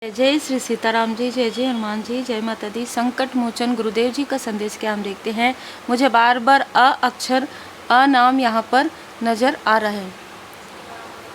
जय जय श्री सीताराम जी, जय जय हनुमान जी, जय माता दी। संकट मोचन गुरुदेव जी का संदेश क्या हम देखते हैं। मुझे बार बार अक्षर नाम यहाँ पर नज़र आ रहा है।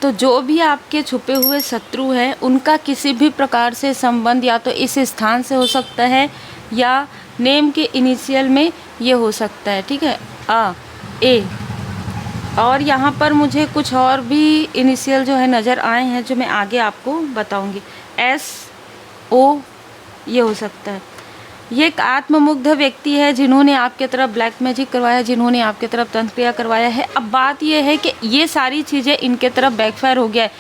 तो जो भी आपके छुपे हुए शत्रु हैं उनका किसी भी प्रकार से संबंध या तो इस स्थान से हो सकता है या नेम के इनिशियल में ये हो सकता है। ठीक है, ए। और यहाँ पर मुझे कुछ और भी इनिशियल जो है नज़र आए हैं जो मैं आगे आपको बताऊँगी। SO ये हो सकता है। ये एक आत्ममुग्ध व्यक्ति है जिन्होंने आपके तरफ ब्लैक मैजिक करवाया, जिन्होंने आपके तरफ तंत्र क्रिया करवाया है। अब बात ये है कि ये सारी चीज़ें इनके तरफ बैकफायर हो गया है,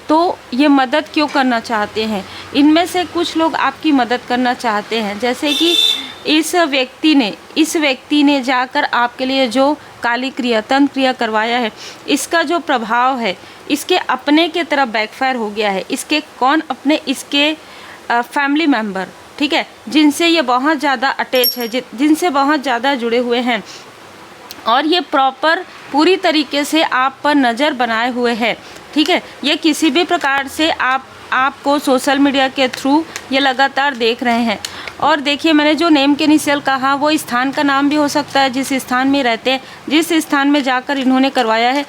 तो ये मदद क्यों करना चाहते हैं। इनमें से कुछ लोग आपकी मदद करना चाहते हैं, जैसे कि इस व्यक्ति ने जाकर आपके लिए जो काली क्रिया तंत्र क्रिया करवाया है, इसका जो प्रभाव है इसके अपने के तरफ बैकफायर हो गया है। इसके कौन अपने, इसके फैमिली मेम्बर, ठीक है, जिनसे ये बहुत ज़्यादा अटैच है, जिनसे बहुत ज़्यादा जुड़े हुए हैं, और ये प्रॉपर पूरी तरीके से आप पर नज़र बनाए हुए है। ठीक है, ये किसी भी प्रकार से आपको सोशल मीडिया के थ्रू ये लगातार देख रहे हैं। और देखिए, मैंने जो नेम के इनिशियल कहा वो स्थान का नाम भी हो सकता है, जिस स्थान में रहते हैं, जिस स्थान में जाकर इन्होंने करवाया है।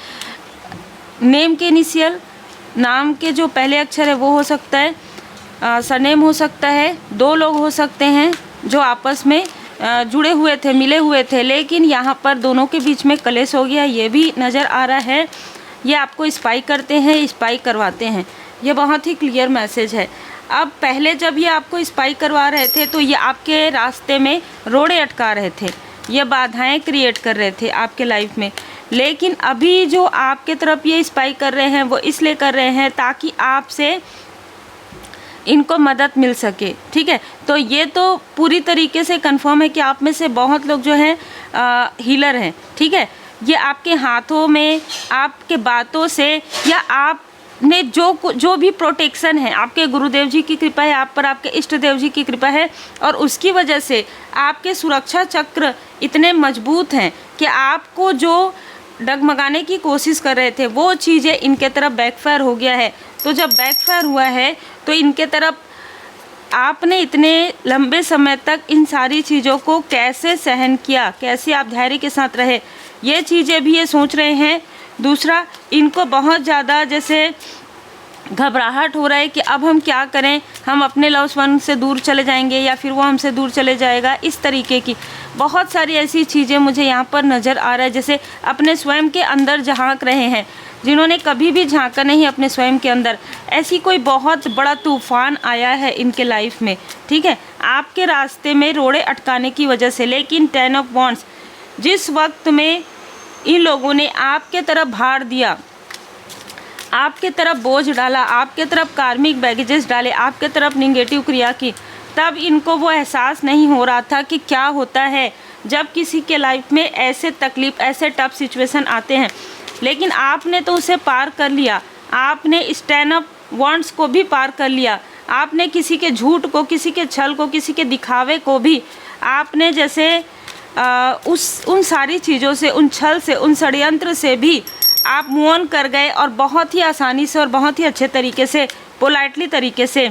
नेम के इनिशियल, नाम के जो पहले अक्षर है वो हो सकता है, सरनेम हो सकता है। दो लोग हो सकते हैं जो आपस में जुड़े हुए थे, मिले हुए थे, लेकिन यहाँ पर दोनों के बीच में कलेश हो गया, ये भी नज़र आ रहा है। ये आपको स्पाई करते हैं, स्पाई करवाते हैं। ये बहुत ही क्लियर मैसेज है। अब पहले जब ये आपको स्पाई करवा रहे थे तो ये आपके रास्ते में रोड़े अटका रहे थे, ये बाधाएं क्रिएट कर रहे थे आपके लाइफ में। लेकिन अभी जो आपके तरफ ये स्पाई कर रहे हैं वो इसलिए कर रहे हैं ताकि आपसे इनको मदद मिल सके। ठीक है, तो ये तो पूरी तरीके से कंफर्म है कि आप में से बहुत लोग जो हैं हीलर हैं। ठीक है, ये आपके हाथों में, आपके बातों से, या आपने जो भी प्रोटेक्शन है, आपके गुरुदेव जी की कृपा है आप पर, आपके इष्ट देव जी की कृपा है, और उसकी वजह से आपके सुरक्षा चक्र इतने मजबूत हैं कि आपको जो डगमगाने की कोशिश कर रहे थे वो चीज़ें इनके तरफ बैकफायर हो गया है। तो जब बैकफायर हुआ है तो इनके तरफ आपने इतने लंबे समय तक इन सारी चीज़ों को कैसे सहन किया, कैसे आप धैर्य के साथ रहे, ये चीज़ें भी ये सोच रहे हैं। दूसरा, इनको बहुत ज़्यादा जैसे घबराहट हो रहा है कि अब हम क्या करें, हम अपने लव्ड वन से दूर चले जाएंगे या फिर वो हमसे दूर चले जाएगा। इस तरीके की बहुत सारी ऐसी चीज़ें मुझे यहाँ पर नज़र आ रहा है, जैसे अपने स्वयं के अंदर झांक रहे हैं, जिन्होंने कभी भी झांका नहीं अपने स्वयं के अंदर। ऐसी कोई बहुत बड़ा तूफान आया है इनके लाइफ में। ठीक है, आपके रास्ते में रोड़े अटकाने की वजह से। लेकिन 10 ऑफ वॉन्ड्स, जिस वक्त में इन लोगों ने आपके तरफ भार दिया, आपके तरफ बोझ डाला, आपके तरफ कार्मिक बैगेजेस डाले, आपके तरफ निगेटिव क्रिया की, तब इनको वो एहसास नहीं हो रहा था कि क्या होता है जब किसी के लाइफ में ऐसे तकलीफ़, ऐसे टफ सिचुएशन आते हैं। लेकिन आपने तो उसे पार कर लिया, आपने इस 10 ऑफ वॉन्ड्स को भी पार कर लिया। आपने किसी के झूठ को, किसी के छल को, किसी के दिखावे को भी आपने जैसे उन सारी चीज़ों से, उन छल से, उन षड्यंत्र से भी आप मूव ऑन कर गए, और बहुत ही आसानी से और बहुत ही अच्छे तरीके से, पोलाइटली तरीके से,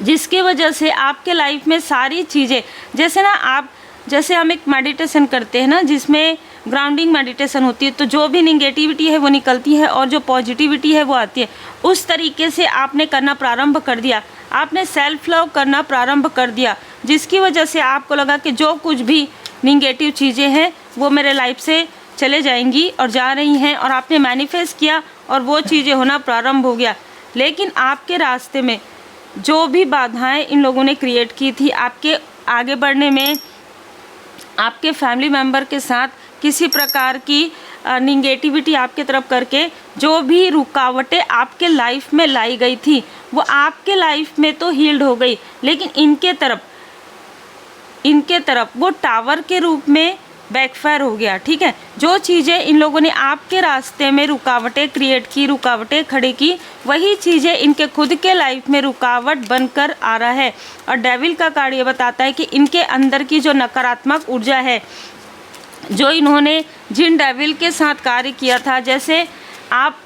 जिसकी वजह से आपके लाइफ में सारी चीज़ें, जैसे ना जैसे हम एक मेडिटेशन करते हैं ना, जिसमें ग्राउंडिंग मेडिटेशन होती है, तो जो भी निगेटिविटी है वो निकलती है और जो पॉजिटिविटी है वो आती है। उस तरीके से आपने करना प्रारंभ कर दिया, आपने सेल्फ लव करना प्रारंभ कर दिया, जिसकी वजह से आपको लगा कि जो कुछ भी निगेटिव चीज़ें हैं वो मेरे लाइफ से चले जाएंगी और जा रही हैं, और आपने मैनिफेस्ट किया और वो चीज़ें होना प्रारंभ हो गया। लेकिन आपके रास्ते में जो भी बाधाएं इन लोगों ने क्रिएट की थी आपके आगे बढ़ने में, आपके फैमिली मेम्बर के साथ किसी प्रकार की निगेटिविटी आपके तरफ करके जो भी रुकावटें आपके लाइफ में लाई गई थी वो आपके लाइफ में तो हील्ड हो गई, लेकिन इनके तरफ वो टावर के रूप में बैकफायर हो गया। ठीक है, जो चीज़ें इन लोगों ने आपके रास्ते में रुकावटें क्रिएट की, रुकावटें खड़ी की, वही चीज़ें इनके खुद के लाइफ में रुकावट बनकर आ रहा है। और डेविल का कार्ड ये बताता है कि इनके अंदर की जो नकारात्मक ऊर्जा है, जो इन्होंने जिन डेविल के साथ कार्य किया था, जैसे आप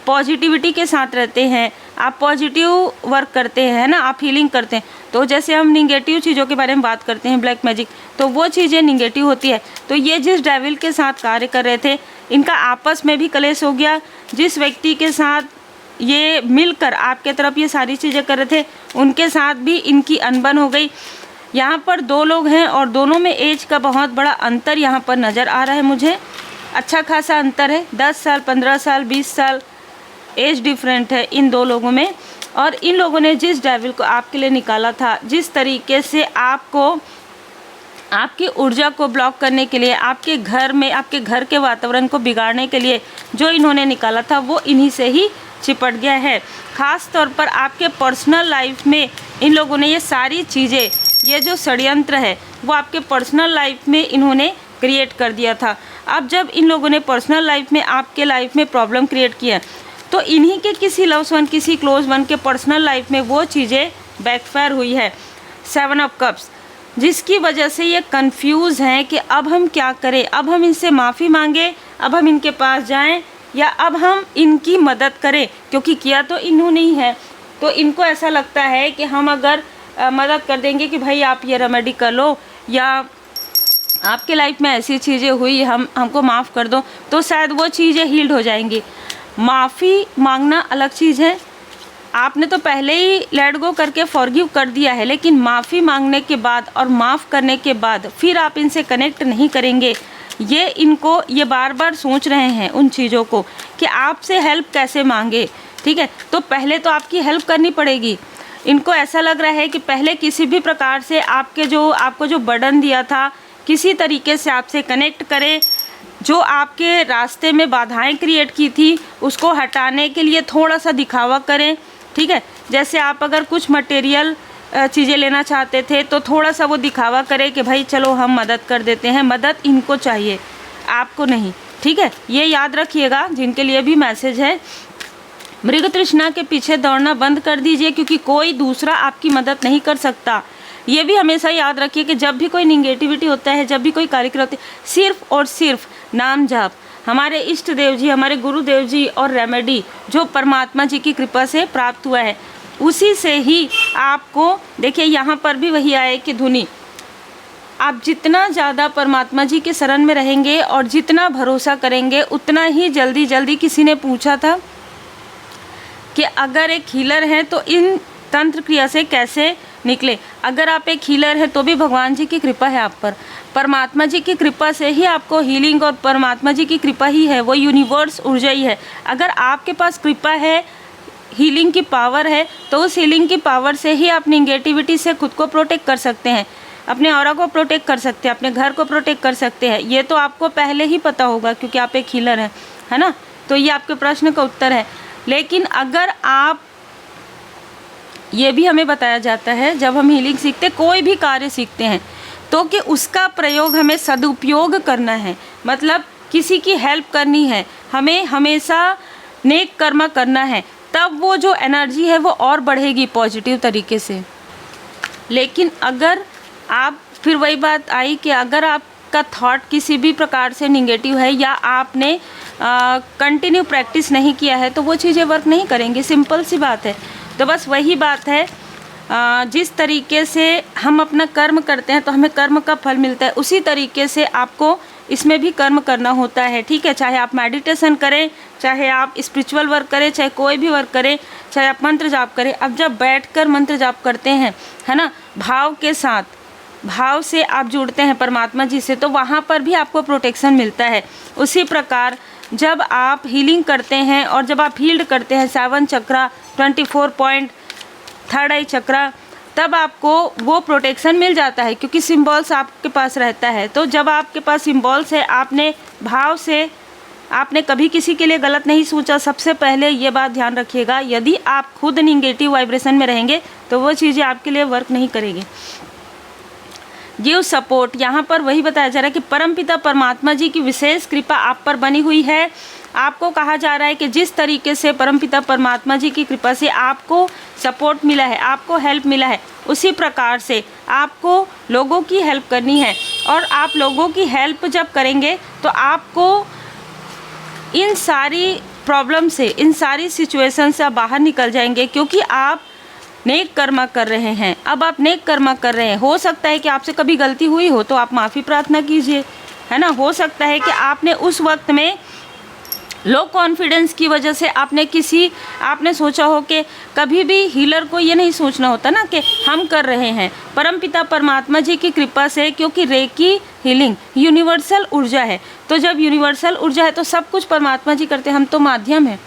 पॉजिटिविटी के साथ रहते हैं, आप पॉजिटिव वर्क करते हैं, है ना, आप हीलिंग करते हैं। तो जैसे हम निगेटिव चीज़ों के बारे में बात करते हैं, ब्लैक मैजिक, तो वो चीज़ें निगेटिव होती है। तो ये जिस डेविल के साथ कार्य कर रहे थे, इनका आपस में भी कलेश हो गया। जिस व्यक्ति के साथ ये मिलकर आपके तरफ ये सारी चीज़ें कर रहे थे, उनके साथ भी इनकी अनबन हो गई। यहाँ पर 2 लोग हैं और दोनों में एज का बहुत बड़ा अंतर यहाँ पर नज़र आ रहा है मुझे, अच्छा खासा अंतर है, 10 साल, 15 साल, 20 साल एज डिफरेंट है इन 2 लोगों में। और इन लोगों ने जिस डेविल को आपके लिए निकाला था, जिस तरीके से आपको, आपकी ऊर्जा को ब्लॉक करने के लिए, आपके घर में, आपके घर के वातावरण को बिगाड़ने के लिए जो इन्होंने निकाला था, वो इन्हीं से ही चिपट गया है। ख़ास तौर पर आपके पर्सनल लाइफ में इन लोगों ने ये सारी चीज़ें, ये जो षड्यंत्र है वो आपके पर्सनल लाइफ में इन्होंने क्रिएट कर दिया था। अब जब इन लोगों ने पर्सनल लाइफ में आपके लाइफ में प्रॉब्लम क्रिएट किया, तो इन्हीं के किसी लव्स वन, किसी क्लोज वन के पर्सनल लाइफ में वो चीज़ें बैकफायर हुई है। 7 ऑफ कप्स, जिसकी वजह से ये कंफ्यूज हैं कि अब हम क्या करें, अब हम इनसे माफ़ी मांगे, अब हम इनके पास जाएं, या अब हम इनकी मदद करें, क्योंकि किया तो इन्होंने ही है। तो इनको ऐसा लगता है कि हम अगर मदद कर देंगे कि भाई आप ये रेमेडी कर लो, या आपके लाइफ में ऐसी चीज़ें हुई, हमको माफ़ कर दो, तो शायद वो चीज़ें हील्ड हो जाएंगी। माफ़ी मांगना अलग चीज़ है, आपने तो पहले ही लेट गो करके फॉरगिव कर दिया है, लेकिन माफ़ी मांगने के बाद और माफ़ करने के बाद फिर आप इनसे कनेक्ट नहीं करेंगे। ये बार बार सोच रहे हैं उन चीज़ों को कि आपसे हेल्प कैसे मांगे, ठीक है। तो पहले तो आपकी हेल्प करनी पड़ेगी। इनको ऐसा लग रहा है कि पहले किसी भी प्रकार से आपको जो बर्डन दिया था, किसी तरीके से आपसे कनेक्ट करें, जो आपके रास्ते में बाधाएं क्रिएट की थी उसको हटाने के लिए थोड़ा सा दिखावा करें, ठीक है। जैसे आप अगर कुछ मटेरियल चीज़ें लेना चाहते थे तो थोड़ा सा वो दिखावा करें कि भाई चलो हम मदद कर देते हैं, मदद इनको चाहिए, आपको नहीं, ठीक है। ये याद रखिएगा, जिनके लिए भी मैसेज है। मृग तृष्णा के पीछे दौड़ना बंद कर दीजिए, क्योंकि कोई दूसरा आपकी मदद नहीं कर सकता। ये भी हमेशा याद रखिए कि जब भी कोई निगेटिविटी होता है, जब भी कोई कार्यक्रम होती है, सिर्फ और सिर्फ नाम जाप, हमारे इष्ट देव जी, हमारे गुरुदेव जी और रेमेडी जो परमात्मा जी की कृपा से प्राप्त हुआ है, उसी से ही आपको, देखिए यहाँ पर भी वही आए कि धुनी, आप जितना ज़्यादा परमात्मा जी के शरण में रहेंगे और जितना भरोसा करेंगे, उतना ही जल्दी किसी ने पूछा था कि अगर एक हीलर है तो इन तंत्र क्रिया से कैसे निकले। अगर आप एक हीलर है तो भी भगवान जी की कृपा है आप पर, परमात्मा जी की कृपा से ही आपको हीलिंग, और परमात्मा जी की कृपा ही है, वो यूनिवर्स ऊर्जा ही है। अगर आपके पास कृपा है, हीलिंग की पावर है, तो उस हीलिंग की पावर से ही आप निगेटिविटी से खुद को प्रोटेक्ट कर सकते हैं, अपने ऑरा को प्रोटेक्ट कर सकते हैं, अपने घर को प्रोटेक्ट कर सकते हैं। ये तो आपको पहले ही पता होगा क्योंकि आप एक हीलर हैं, है ना। तो ये आपके प्रश्न का उत्तर है। लेकिन अगर आप, ये भी हमें बताया जाता है जब हम हीलिंग सीखते, कोई भी कार्य सीखते हैं, तो कि उसका प्रयोग हमें सदुपयोग करना है, मतलब किसी की हेल्प करनी है, हमें हमेशा नेक कर्म करना है, तब वो जो एनर्जी है वो और बढ़ेगी पॉजिटिव तरीके से। लेकिन अगर आप, फिर वही बात आई कि अगर आपका थॉट किसी भी प्रकार से निगेटिव है, या आपने कंटिन्यू प्रैक्टिस नहीं किया है, तो वो चीज़ें वर्क नहीं करेंगी, सिंपल सी बात है। तो बस वही बात है, जिस तरीके से हम अपना कर्म करते हैं तो हमें कर्म का फल मिलता है, उसी तरीके से आपको इसमें भी कर्म करना होता है, ठीक है। चाहे आप मेडिटेशन करें, चाहे आप स्पिरिचुअल वर्क करें, चाहे कोई भी वर्क करें, चाहे आप मंत्र जाप करें। अब जब बैठकर मंत्र जाप करते हैं, है ना, भाव के साथ, भाव से आप जुड़ते हैं परमात्मा जी से, तो वहाँ पर भी आपको प्रोटेक्शन मिलता है। उसी प्रकार जब आप हीलिंग करते हैं और जब आप हील्ड करते हैं 7 चक्रा, 24 पॉइंट, 3rd आई चक्रा, तब आपको वो प्रोटेक्शन मिल जाता है, क्योंकि सिम्बॉल्स आपके पास रहता है। तो जब आपके पास सिम्बॉल्स है, आपने भाव से, आपने कभी किसी के लिए गलत नहीं सोचा। सबसे पहले ये बात ध्यान रखिएगा, यदि आप खुद निगेटिव वाइब्रेशन में रहेंगे तो वो चीज़ें आपके लिए वर्क नहीं करेगी। गिव सपोर्ट, यहाँ पर वही बताया जा रहा है कि परमपिता परमात्मा जी की विशेष कृपा आप पर बनी हुई है। आपको कहा जा रहा है कि जिस तरीके से परमपिता परमात्मा जी की कृपा से आपको सपोर्ट मिला है, आपको हेल्प मिला है, उसी प्रकार से आपको लोगों की हेल्प करनी है। और आप लोगों की हेल्प जब करेंगे तो आपको इन सारी प्रॉब्लम से, इन सारी सिचुएशन से आप बाहर निकल जाएंगे, क्योंकि आप नेक कर्मा कर रहे हैं। अब आप नेक कर्मा कर रहे हैं। हो सकता है कि आपसे कभी गलती हुई हो तो आप माफ़ी प्रार्थना कीजिए, है ना। हो सकता है कि आपने उस वक्त में लो कॉन्फिडेंस की वजह से आपने सोचा हो कि कभी भी हीलर को ये नहीं सोचना होता ना कि हम कर रहे हैं, परमपिता परमात्मा जी की कृपा से, क्योंकि रेकी हीलिंग यूनिवर्सल ऊर्जा है। तो जब यूनिवर्सल ऊर्जा है तो सब कुछ परमात्मा जी करते हैं, हम तो माध्यम हैं,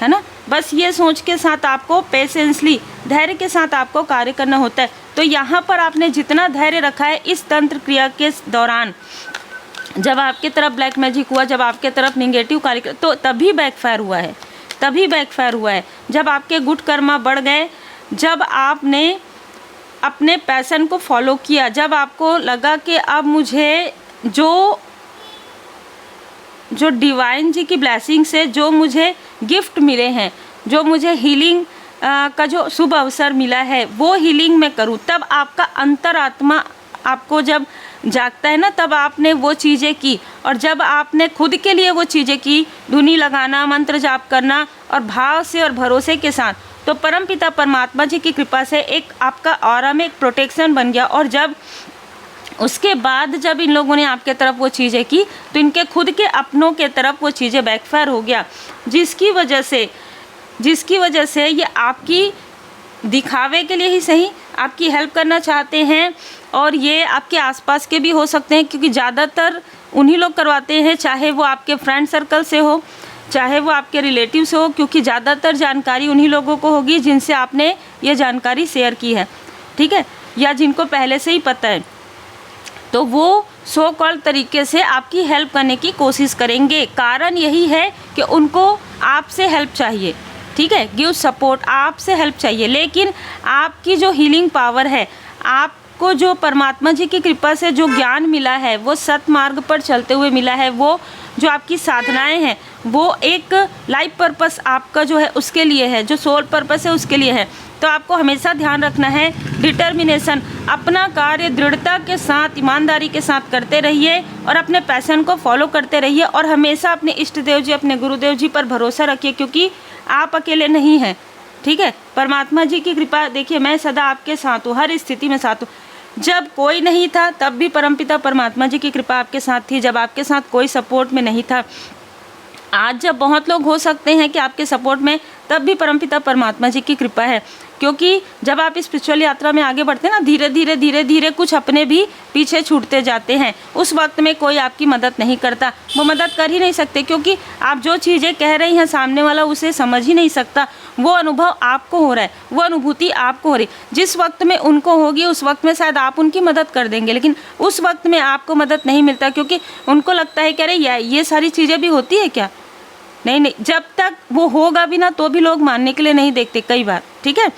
है ना। बस ये सोच के साथ आपको पेशेंसली, धैर्य के साथ आपको कार्य करना होता है। तो यहाँ पर आपने जितना धैर्य रखा है इस तंत्र क्रिया के दौरान, जब आपके तरफ ब्लैक मैजिक हुआ, जब आपके तरफ निगेटिव कार्य, तो तभी बैकफायर हुआ है, तभी बैकफायर हुआ है। जब आपके गुड कर्मा बढ़ गए, जब आपने अपने पैशन को फॉलो किया, जब आपको लगा कि अब मुझे जो डिवाइन जी की ब्लेसिंग से जो मुझे गिफ्ट मिले हैं, जो मुझे हीलिंग का जो शुभ अवसर मिला है वो हीलिंग मैं करूं, तब आपका अंतरात्मा आपको जब जागता है ना, तब आपने वो चीज़ें की। और जब आपने खुद के लिए वो चीज़ें की, धुनी लगाना, मंत्र जाप करना और भाव से और भरोसे के साथ, तो परमपिता परमात्मा जी की कृपा से एक आपका ऑरा में एक प्रोटेक्शन बन गया। और जब उसके बाद जब इन लोगों ने आपके तरफ वो चीज़ें की तो इनके खुद के अपनों के तरफ वो चीज़ें बैकफायर हो गया, जिसकी वजह से ये आपकी दिखावे के लिए ही सही आपकी हेल्प करना चाहते हैं। और ये आपके आसपास के भी हो सकते हैं, क्योंकि ज़्यादातर उन्हीं लोग करवाते हैं, चाहे वो आपके फ्रेंड सर्कल से हो, चाहे वो आपके रिलेटिव से हो, क्योंकि ज़्यादातर जानकारी उन्हीं लोगों को होगी जिनसे आपने ये जानकारी शेयर की है, ठीक है, या जिनको पहले से ही पता है। तो वो सो कॉल तरीके से आपकी हेल्प करने की कोशिश करेंगे। कारण यही है कि उनको आपसे हेल्प चाहिए, ठीक है, गिव सपोर्ट, आपसे हेल्प चाहिए। लेकिन आपकी जो हीलिंग पावर है, आपको जो परमात्मा जी की कृपा से जो ज्ञान मिला है, वो सतमार्ग पर चलते हुए मिला है, वो जो आपकी साधनाएं हैं वो एक लाइफ पर्पस आपका जो है उसके लिए है, जो सोल पर्पस है उसके लिए है। तो आपको हमेशा ध्यान रखना है, डिटर्मिनेशन, अपना कार्य दृढ़ता के साथ, ईमानदारी के साथ करते रहिए और अपने पैशन को फॉलो करते रहिए। और हमेशा अपने इष्ट देव जी, अपने गुरुदेव जी पर भरोसा रखिए, क्योंकि आप अकेले नहीं हैं, ठीक है। परमात्मा जी की कृपा, देखिए मैं सदा आपके साथ हूँ, हर स्थिति में साथ हूँ। जब कोई नहीं था तब भी परमपिता परमात्मा जी की कृपा आपके साथ थी, जब आपके साथ कोई सपोर्ट में नहीं था। आज जब बहुत लोग हो सकते हैं कि आपके सपोर्ट में, तब भी परमपिता परमात्मा जी की कृपा है। क्योंकि जब आप स्पिरिचुअल यात्रा में आगे बढ़ते हैं ना, धीरे धीरे कुछ अपने भी पीछे छूटते जाते हैं। उस वक्त में कोई आपकी मदद नहीं करता, वो मदद कर ही नहीं सकते, क्योंकि आप जो चीज़ें कह रही हैं सामने वाला उसे समझ ही नहीं सकता। वो अनुभव आपको हो रहा है, वो अनुभूति आपको हो रही, जिस वक्त में उनको होगी उस वक्त में शायद आप उनकी मदद कर देंगे, लेकिन उस वक्त में आपको मदद नहीं मिलता, क्योंकि उनको लगता है कि अरे ये सारी चीज़ें भी होती है क्या। नहीं, जब तक वो होगा भी ना तो भी लोग मानने के लिए नहीं देखते कई बार, ठीक है।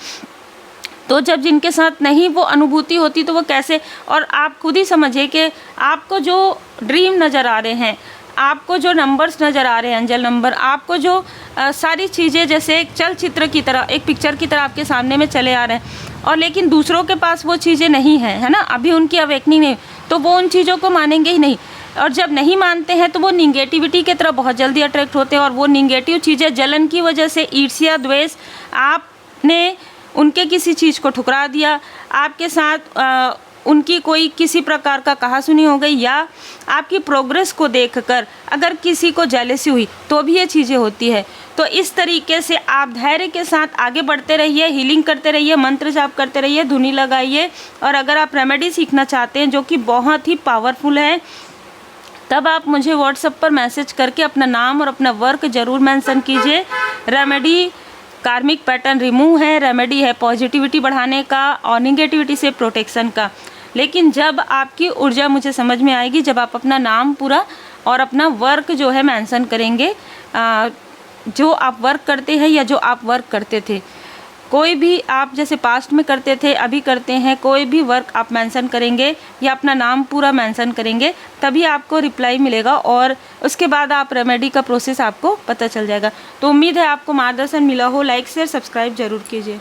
तो जब जिनके साथ नहीं वो अनुभूति होती तो वो कैसे। और आप खुद ही समझिए कि आपको जो ड्रीम नज़र आ रहे हैं, आपको जो नंबर्स नज़र आ रहे हैं, एंजल नंबर, आपको जो सारी चीज़ें जैसे एक चलचित्र की तरह, एक पिक्चर की तरह आपके सामने में चले आ रहे हैं, और लेकिन दूसरों के पास वो चीज़ें नहीं हैं, है ना, अभी उनकी अवेकनिंग नहीं, तो वो उन चीज़ों को मानेंगे ही नहीं। और जब नहीं मानते हैं तो वो निगेटिविटी की तरफ बहुत जल्दी अट्रैक्ट होते हैं, और वो निगेटिव चीज़ें जलन की वजह से, ईर्ष्या, द्वेष, आपने उनके किसी चीज़ को ठुकरा दिया, आपके साथ उनकी कोई किसी प्रकार का कहासुनी हो गई, या आपकी प्रोग्रेस को देखकर अगर किसी को जेलसी हुई, तो भी ये चीज़ें होती है। तो इस तरीके से आप धैर्य के साथ आगे बढ़ते रहिए, हीलिंग करते रहिए, मंत्र जाप करते रहिए, धुनी लगाइए। और अगर आप रेमेडी सीखना चाहते हैं जो कि बहुत ही पावरफुल है, तब आप मुझे व्हाट्सएप पर मैसेज करके अपना नाम और अपना वर्क ज़रूर मेंशन कीजिए। रेमेडी कार्मिक पैटर्न रिमूव है, रेमेडी है पॉजिटिविटी बढ़ाने का और निगेटिविटी से प्रोटेक्शन का। लेकिन जब आपकी ऊर्जा मुझे समझ में आएगी, जब आप अपना नाम पूरा और अपना वर्क जो है मेंशन करेंगे, जो आप वर्क करते हैं या जो आप वर्क करते थे, कोई भी आप जैसे पास्ट में करते थे, अभी करते हैं, कोई भी वर्क आप मेंशन करेंगे या अपना नाम पूरा मेंशन करेंगे, तभी आपको रिप्लाई मिलेगा और उसके बाद आप रेमेडी का प्रोसेस आपको पता चल जाएगा। तो उम्मीद है आपको मार्गदर्शन मिला हो। लाइक शेयर सब्सक्राइब जरूर कीजिए।